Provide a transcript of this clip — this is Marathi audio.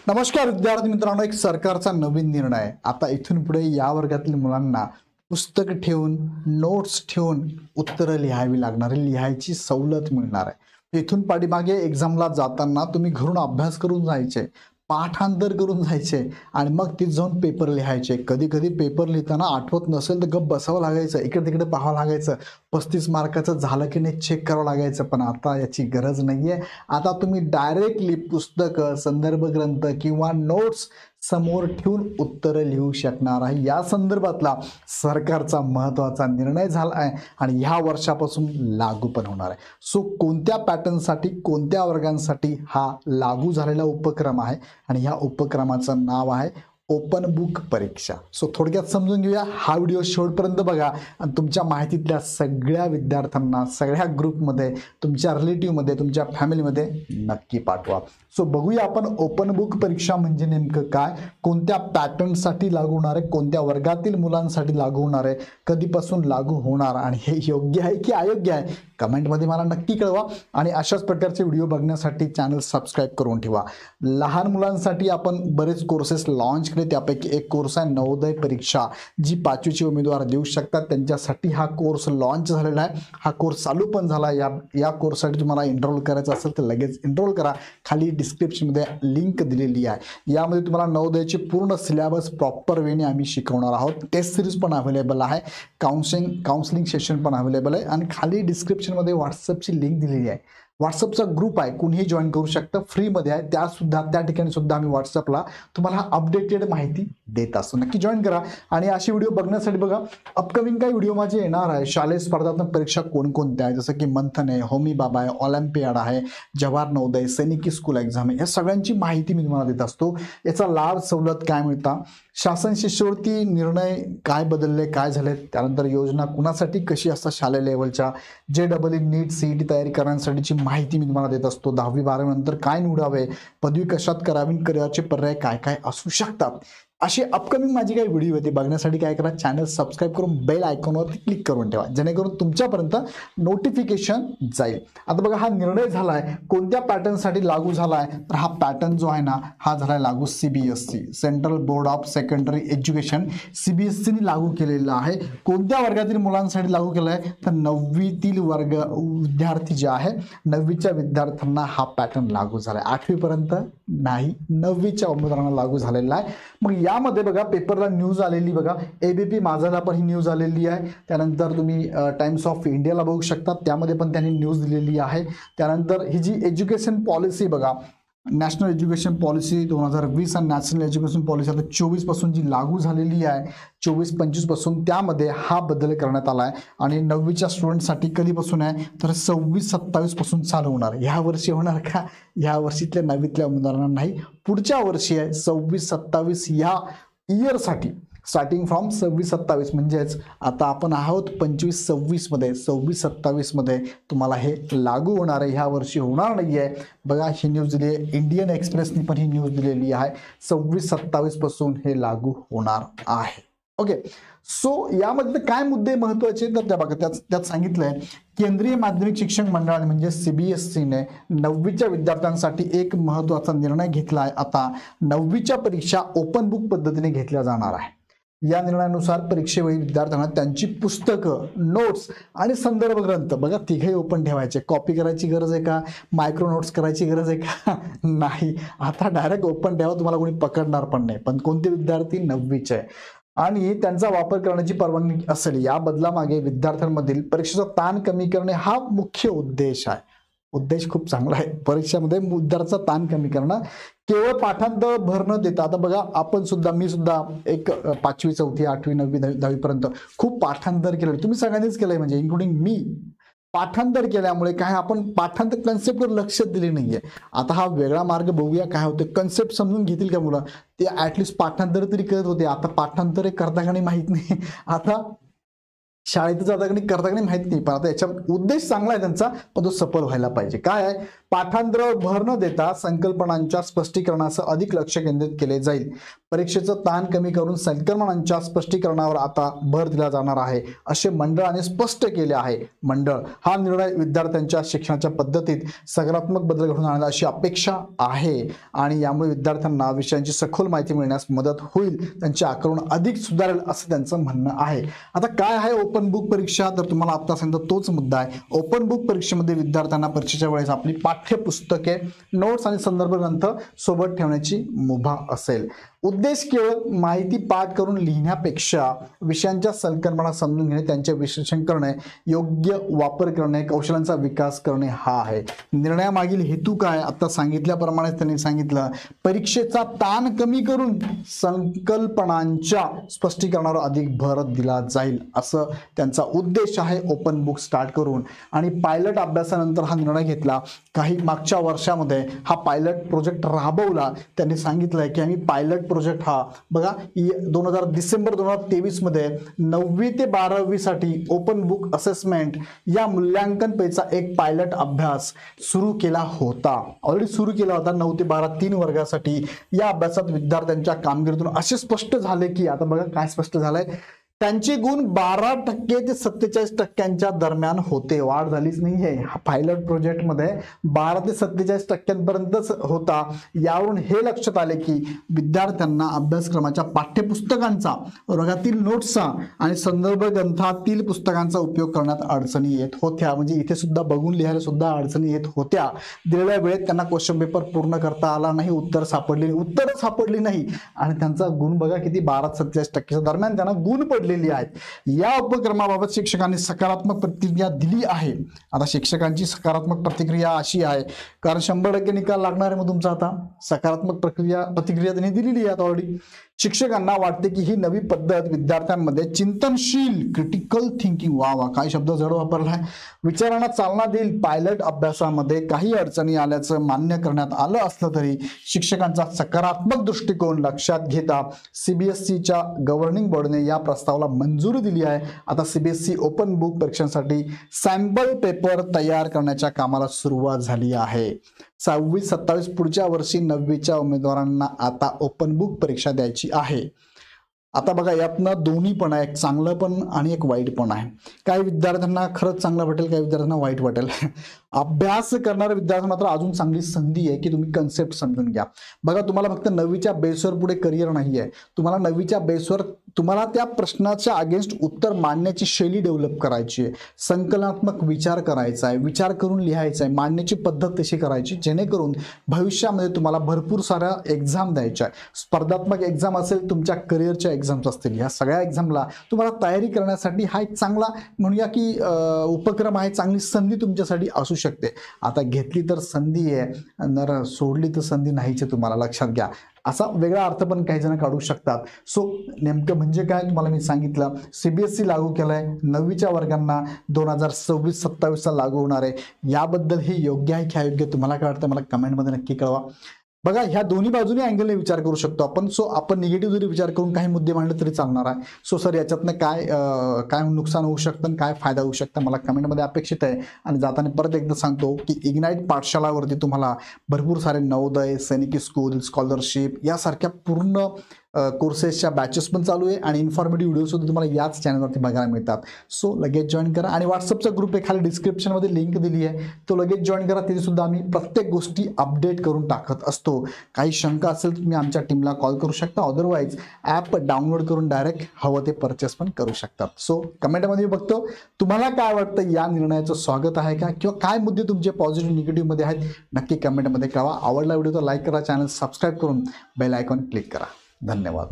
नमस्कार विद्यार्थी मित्रांनो, एक सरकारचा नवीन निर्णय आता इथून पुढे या वर्गातील मुलांना पुस्तक ठेवून नोट्स ठेवून उत्तरं लिहावी लागणार आहे, लिहायची सवलत मिळणार आहे। इथून पाठीमागे एक्झामला जाताना तुम्ही घरून अभ्यास करून जायचे, पाठांतर करून जायचे आणि मग तिथे जाऊन पेपर लिहायचे। कधी कधी पेपर लिहिताना आठवत नसेल तर गप बसावं लागायचं, इकडे तिकडे पाहावं लागायचं, 35 मार्काचं झालं की नाही चेक करावं लागायचं। पण आता याची गरज नाहीये। आता तुम्ही डायरेक्टली पुस्तकं, संदर्भ ग्रंथ किंवा नोट्स समोर ठेवून उत्तरं लिहू शकणार आहे। या संदर्भातला सरकारचा महत्त्वाचा निर्णय झाला आहे आणि ह्या वर्षापासून लागू पण होणार आहे। सो कोणत्या पॅटर्नसाठी, कोणत्या वर्गांसाठी हा लागू झालेला उपक्रम आहे आणि ह्या उपक्रमाचं नाव आहे ओपन बुक परीक्षा। सो थोडक्यात समजून घेऊया, हा व्हिडिओ शेवटपर्यंत बघा आणि तुमच्या माहितीतल्या सगळ्या विद्यार्थ्यांना, सगळ्या ग्रुपमध्ये, तुमच्या रिलेटिव्हमध्ये, तुमच्या फॅमिलीमध्ये नक्की पाठवा। सो बघूया आपण ओपन बुक परीक्षा म्हणजे नेमकं काय, कोणत्या पॅटर्नसाठी लागू होणार आहे, कोणत्या वर्गातील मुलांसाठी लागू होणार आहे, कधीपासून लागू होणार आणि हे योग्य आहे की अयोग्य आहे कमेंटमध्ये मला नक्की कळवा। आणि अशाच प्रकारचे व्हिडिओ बघण्यासाठी चॅनल सबस्क्राईब करून ठेवा। लहान मुलांसाठी आपण बरेच कोर्सेस लॉन्च केले, त्यापैकी एक कोर्स आहे नवोदय परीक्षा, जी 5वीचे उमेदवार देऊ शकतात त्यांच्यासाठी हा कोर्स लॉन्च झालेला आहे। हा कोर्स चालू पण झाला। या कोर्ससाठी तुम्हाला एनरोल करायचं असेल तर लगेच एनरोल करा, खाली डिस्क्रिप्शनमध्ये लिंक दिलेली आहे। यामध्ये तुम्हाला नवोदयचे पूर्ण सिलेबस प्रॉपर वेने आम्ही शिकवणार आहोत। टेस्ट सिरीज पण अवेलेबल आहे, काउन्सिलिंग सेशन पण अवेलेबल आहे आणि खाली डिस्क्रिप्शनमध्ये व्हॉट्सअपची लिंक दिलेली आहे। व्हॉट्सअपचा ग्रुप आहे, कुणीही जॉईन करू शकतं, फ्रीमध्ये आहे। त्या ठिकाणी सुद्धा आम्ही व्हॉट्सअपला तुम्हाला अपडेटेड माहिती देत असतो, नक्की जॉईन करा। आणि अशी व्हिडिओ बघण्यासाठी बघा, अपकमिंग काही व्हिडिओ माझे येणार आहे। शालेय स्पर्धात्मक परीक्षा कोणकोणत्या आहे, जसं की मंथन आहे, होमी बाबा आहे, ऑलिम्पियाड आहे, जवाहर नवोदय, सैनिकी स्कूल एक्झाम आहे, या सगळ्यांची माहिती मी तुम्हाला देत असतो। याचा लाभ सवलत काय मिळतात, शासन शिष्यवृत्ती निर्णय काय बदलले, काय झाले, त्यानंतर योजना कुणासाठी कशी असतात, शालेय लेवलच्या JEE नीट CET तयारी करण्यासाठीची माहिती मी तुम्हाला देत असतो। 10वी 12वी नंतर काय निवडावे, पदवी कशात करावी, करिअरचे पर्याय काय काय असू शकतात, असे अपकमिंग माझी काही व्हिडिओ होते बघण्यासाठी काय करा, चॅनल सबस्क्राईब करून बेल आयकॉनवरती क्लिक करून ठेवा, जेणेकरून तुमच्यापर्यंत नोटिफिकेशन जाईल। आता बघा, हा निर्णय झाला आहे कोणत्या पॅटर्नसाठी लागू झाला आहे, तर हा पॅटर्न जो आहे ना, हा झाला आहे लागू CBSE, central board of secondary education, CBSEने लागू केलेला आहे। कोणत्या वर्गातील मुलांसाठी लागू केलं आहे, तर 9वीतील विद्यार्थी जे आहे, 9वीच्या विद्यार्थ्यांना हा पॅटर्न लागू झाला आहे। 8वी पर्यंत नाही, 9वीच्या उमेदवारांना लागू झालेला आहे। मग यामध्ये बघा, पेपरला न्यूज आलेली बघा, ABP माझाला पण ही न्यूज आलेली आहे। त्यानंतर तुम्ही टाइम्स ऑफ इंडियाला बघू शकता, त्यामध्ये पण त्यांनी न्यूज दिलेली आहे। त्यानंतर ही जी एज्युकेशन पॉलिसी बघा, नॅशनल एज्युकेशन पॉलिसी 2020 आणि नॅशनल एज्युकेशन पॉलिसी आता 24 पासून जी लागू झालेली आहे, 24-25 पासून, त्यामध्ये हा बदल करण्यात आला आहे। आणि 9वीच्या स्टुडंटसाठी कधीपासून आहे, तर 26-27 पासून चालू होणार। ह्या वर्षी होणार का, ह्या वर्षीतल्या 9वीतल्या उमेदवारांना नाही, पुढच्या वर्षी आहे 26-27 ह्या इयरसाठी, स्टार्टिंग फ्रॉम 26-27, म्हणजेच आता आपण आहोत 25-26 मध्ये, 26-27 मध्ये तुम्हाला हे लागू होणार आहे, ह्या वर्षी होणार नाही आहे। बघा, ही न्यूज दिली आहे, इंडियन एक्सप्रेसनी पण ही न्यूज दिलेली आहे, 26-27 पासून हे लागू होणार आहे। ओके, सो यामध्ये काय मुद्दे महत्त्वाचे, तर त्या बघा, त्यात सांगितलंय केंद्रीय माध्यमिक शिक्षण मंडळाने म्हणजे CBSEने 9वीच्या विद्यार्थ्यांसाठी एक महत्त्वाचा निर्णय घेतला आहे। आता 9वीच्या परीक्षा ओपन बुक पद्धतीने घेतल्या जाणार आहे। या निर्णयानुसार परीक्षेवेळी विद्यार्थ्यांना त्यांची पुस्तकं, नोट्स आणि संदर्भ ग्रंथ बघा तिघे ओपन ठेवायचे। कॉपी करायची गरज आहे का, मायक्रो नोट्स करायची गरज आहे का, नाही, आता डायरेक्ट ओपन ठेवा, तुम्हाला कोणी पकडणार पण नाही। पण कोणते विद्यार्थी, 9वीचे आहे आणि त्यांचा वापर करण्याची परवानगी असेल। या बदलामागे विद्यार्थ्यांमधील परीक्षेचा ताण कमी करणे हा मुख्य उद्देश आहे। उद्देश खूप चांगला आहे, परीक्षेमध्ये विद्यार्थ्याचा ताण कमी करणं, केवळ पाठांतर भर न देता। आता बघा, आपण सुद्धा, मी सुद्धा एक 5वी 4थी 8वी 9वी 10वी पर्यंत खूप पाठांतर केलं, तुम्ही सगळ्यांनीच केलंय, म्हणजे इन्क्लुडिंग मी। पाठांतर केल्यामुळे काय, आपण पाठांतर कन्सेप्टवर लक्ष दिले नाहीये। आता हा वेगळा मार्ग बघूया काय होतं, कन्सेप्ट समजून घेतील का मुलं, ते ऍटलिस्ट पाठांतर तरी करत होते। आता पाठांतर करता का नाही माहित नाही, आता शाळेत जाता की करता की नाही माहित नाही, पण आता याच्या उद्देश चांगला आहे त्यांचा, पण तो सफल व्हायला पाहिजे। काय आहे, पाठांतरावर भर न देता संकल्पनांच्या स्पष्टीकरणासह अधिक लक्ष केंद्रित केले जाईल. परीक्षेचं ताण कमी करून संकल्पनांच्या स्पष्टीकरणावर आता भर दिला जाणार आहे असे मंडळाने स्पष्ट केले आहे. मंडळ हा निर्णय विद्यार्थ्यांच्या शिक्षणाच्या पद्धतीत सकारात्मक बदल घडून आणण्याची अशी अपेक्षा आहे आणि यामुळे विद्यार्थ्यांना विषयांची सखोल माहिती मिळण्यास मदत होईल, त्यांचे आकलन अधिक सुधारेल असं त्यांचं म्हणणं आहे. आता काय आहे ओपन बुक परीक्षा, तर तुम्हाला आता सांगितलं तोच मुद्दा आहे. ओपन बुक परीक्षेमध्ये विद्यार्थ्यांना परीक्षेच्या वेळेस आपली पाठ्यपुस्तके, नोट्स आणि संदर्भ ग्रंथ सोबत ठेवण्याची मुभा असेल. उद्देश केवळ माहिती पाठ करून लिहिण्यापेक्षा विषयांच्या संकल्पना समजून घेणे, त्यांचे विश्लेषण करणे, योग्य वापर करणे, कौशल्यांचा विकास करणे हा आहे. निर्णयामागील हेतू काय, आता सांगितल्याप्रमाणे त्यांनी सांगितलं, परीक्षेचा ताण कमी करून संकल्पनांच्या स्पष्टीकरणावर अधिक भर दिला जाईल असं त्यांचा उद्देश आहे ओपन बुक स्टार्ट करून. आणि पायलट अभ्यासानंतर हा निर्णय घेतला. काही मागच्या वर्षामध्ये हा पायलट प्रोजेक्ट राबवला. त्यांनी सांगितलंय की आम्ही पायलट प्रोजेक्ट हा बघा डिसेंबर 2023 मध्ये 9वी ते 12वी साठी ओपन बुक असेसमेंट या मूल्यांकन पेचा एक पायलट अभ्यास सुरू केला होता. ऑलरेडी सुरू केला होता 9 ते 12 3 वर्गासाठी. या अभ्यासात विद्यार्थ्यांच्या कामगिरीतून असे स्पष्ट झाले की आता बघा काय स्पष्ट झालंय, त्यांचे गुण 12% ते 47% दरम्यान होते. वाढ झालीच नाही आहे. हा पायलट प्रोजेक्ट मध्ये 12 ते 47% होता. यावरून हे लक्षात आले की विद्यार्थ्यांना अभ्यासक्रमाच्या पाठ्यपुस्तकांचा, वर्गातील नोट्सचा आणि संदर्भ ग्रंथातील पुस्तकांचा उपयोग करण्यात अडचणी येत होत्या. म्हणजे इथे सुद्धा बघून लिहायला सुद्धा अडचणी येत होत्या. दिलेल्या वेळेत त्यांना क्वेश्चन पेपर पूर्ण करता आला नाही, उत्तर सापडली नाही आणि त्यांचा गुण बघा किती 12 ते 47% दरम्यान त्यांना गुण पडले आहेत. या उपक्रमाबाबत शिक्षकांनी सकारात्मक प्रतिक्रिया दिली आहे. आता शिक्षकांची सकारात्मक प्रतिक्रिया अशी आहे, कारण 100% निकाल लागणार आहे. मग तुमचा आता सकारात्मक प्रतिक्रिया त्यांनी दिलेली आहे ऑलरेडी. शिक्षकांना वाटते की ही नवी पद्धत विद्यार्थ्यांमध्ये चिंतनशील, क्रिटिकल थिंकिंग, वा काय शब्द जड वापरला आहे, विचारांना चालना देईल. पायलट अभ्यासामध्ये काही अडचणी आल्याचं मान्य करण्यात आलं असलं तरी शिक्षकांचा सकारात्मक दृष्टिकोन लक्षात घेता सीबीएसईच्या गव्हर्निंग बॉडीने या प्रस्तावाला मंजुरी दिली आहे. आता सीबीएसई ओपन बुक परीक्षांसाठी सॅम्पल पेपर तयार करण्याच्या कामाला सुरुवात झाली आहे. 26-27 पुढच्या वर्षी 9वीच्या उमेदवारांना आता ओपन बुक परीक्षा द्यायची आहे. आता बघा यातनं दोन्ही पण आहे, एक चांगलं पण आणि एक वाईट पण आहे. काही विद्यार्थ्यांना खरंच चांगलं वाटेल, काही विद्यार्थ्यांना वाईट वाटेल. अभ्यास करणाऱ्या विद्यार्थ्यांना मात्र अजून चांगली संधी आहे की तुम्ही कन्सेप्ट समजून घ्या. बघा तुम्हाला फक्त 9वीच्या बेसवर पुढे करिअर नाही आहे. तुम्हाला 9वीच्या बेसवर तुम्हाला त्या प्रश्नाच्या अगेन्स्ट उत्तर मांडण्याची शैली डेव्हलप करायची आहे, संकलनात्मक विचार करायचा आहे, विचार करून लिहायचा आहे, मांडण्याची पद्धत तशी करायची जेणेकरून भविष्यामध्ये तुम्हाला भरपूर साऱ्या एक्झाम द्यायच्या आहे. स्पर्धात्मक एक्झाम असेल, तुमच्या करिअरच्या एक्झाम्स असतील, या सगळ्या एक्झामला तुम्हाला तयारी करण्यासाठी हा एक चांगला म्हणूया की उपक्रम आहे, चांगली संधी तुमच्यासाठी असू शकते. आता घेतली तर संधी आहे, जर सोडली तर संधी नाहीच आहे. तुम्हाला लक्षात घ्या, असा वेगळा अर्थ पण काही जण काढू शकतात. सो नेमकं म्हणजे काय तुम्हाला मी सांगितलं, सीबीएसई लागू केलंय 9वीच्या वर्गांना 2026-27 लागू होणार आहे. याबद्दल हे योग्य आहे की अयोग्य तुम्हाला काय वाटतं मला कमेंटमध्ये नक्की कळवा. बघा ह्या दोन्ही बाजूने अँगलने विचार करू शकतो आपण. सो आपण निगेटिव्ह जरी विचार करून काही मुद्दे मांडले तरी चालणार आहे. सो सर याच्यातनं काय नुकसान होऊ शकतं, काय फायदा होऊ शकतं मला कमेंटमध्ये अपेक्षित आहे. आणि जाताना परत एकदा सांगतो की इग्नाइट पाठशालावरती तुम्हाला भरपूर सारे नवोदय, सैनिकी स्कूल, स्कॉलरशिप यासारख्या पूर्ण कोर्सेसच्या बॅचेस पण चालू आहे आणि इन्फॉर्मेटिव्ह व्हिडिओ सुद्धा तुम्हाला याच चॅनलवरती बघायला मिळतात. सो लगेच जॉईन करा. आणि व्हॉट्सअपचा ग्रुप आहे, खाली डिस्क्रिप्शनमध्ये लिंक दिली आहे, तो लगेच जॉईन करा. तिथे सुद्धा आम्ही प्रत्येक गोष्टी अपडेट करून टाकत असतो. काही शंका असेल तर तुम्ही आमच्या टीमला कॉल करू शकता, अदरवाईज ॲप डाउनलोड करून डायरेक्ट हवं ते परचेस पण करू शकतात. सो कमेंटमध्ये बघतो तुम्हाला काय वाटतं, या निर्णयाचं स्वागत आहे का, किंवा काय मुद्दे तुमचे पॉझिटिव्ह निगेटिव्हमध्ये आहेत नक्की कमेंटमध्ये कळवा. आवडला व्हिडिओ तर लाईक करा, चॅनल सबस्क्राईब करून बेल आयकॉन क्लिक करा. धन्यवाद.